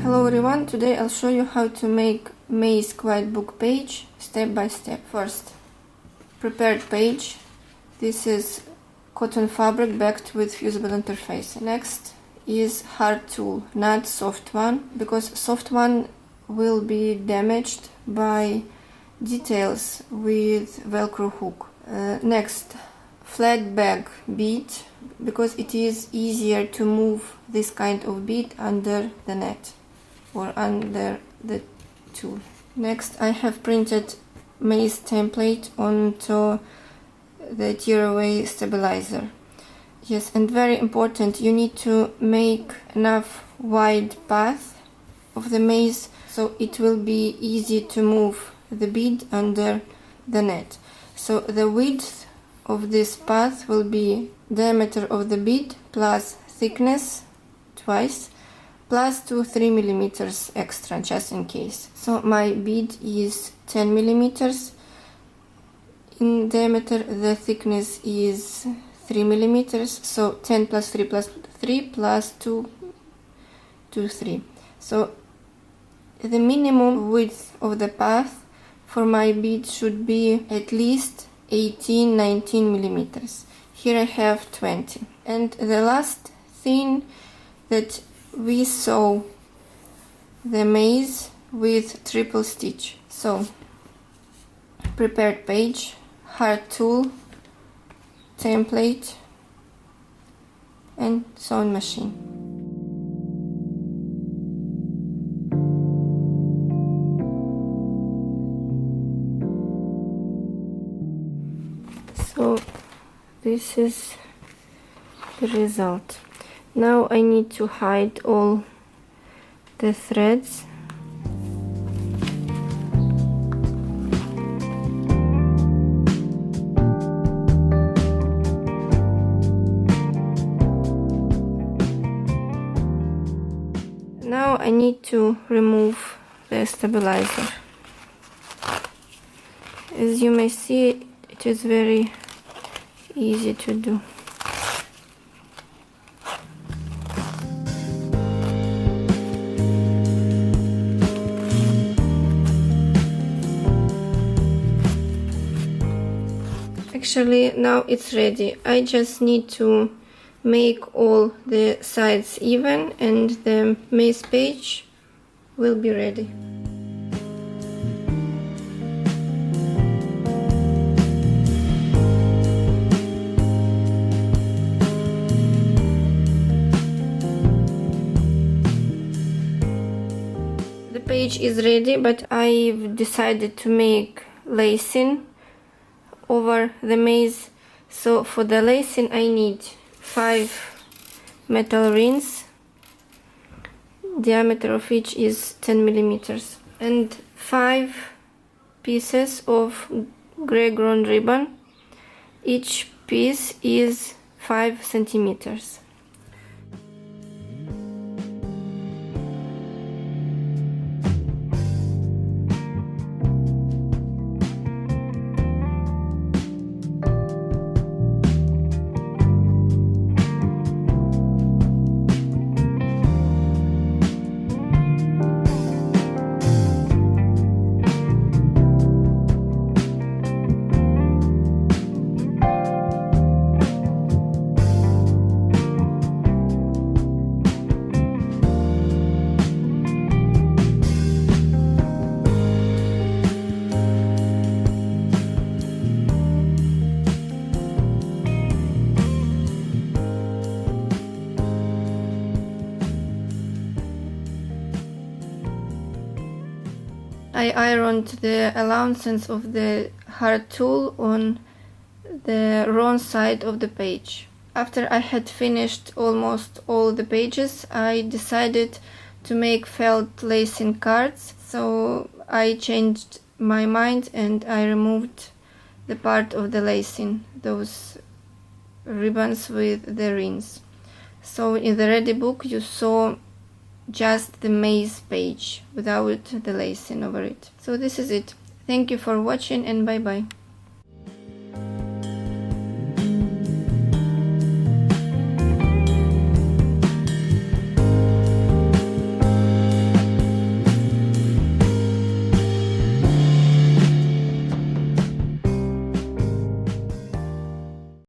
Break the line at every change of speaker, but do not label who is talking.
Hello everyone, today I'll show you how to make maze quiet book page step by step. First, prepared page. This is cotton fabric backed with fusible interface. Next is hard tool, not soft one, because soft one will be damaged by details with velcro hook. Next, flat bag bead, because it is easier to move this kind of bead under the net or under the tool. Next, I have printed maze template onto the tearaway stabilizer. Yes, and very important, you need to make enough wide path of the maze so it will be easy to move the bead under the net. So the width of this path will be diameter of the bead plus thickness twice plus 2-3 millimeters extra just in case. So my bead is 10 millimeters in diameter, the thickness is 3 millimeters, so 10 plus 3 plus 3 plus 2, 3. So the minimum width of the path for my bead should be at least 18-19 millimeters. Here I have 20. And the last thing, that we sew the maze with triple stitch. So prepared page, hard tool, template and sewing machine. So this is the result. Now I need to hide all the threads. Now I need to remove the stabilizer. As you may see, it is very easy to do. Actually, now it's ready. I just need to make all the sides even and the maze page will be ready. The page is ready, but I've decided to make lacing over the maze. So for the lacing I need 5 metal rings, diameter of each is 10 millimeters, and 5 pieces of gray ground ribbon. Each piece is 5 centimeters. I ironed the allowances of the hard tool on the wrong side of the page. After I had finished almost all the pages, I decided to make felt lacing cards, so I changed my mind and I removed the part of the lacing, those ribbons with the rings. So in the ready book you saw just the maze page without the lacing over it. So this is it. Thank you for watching and bye bye.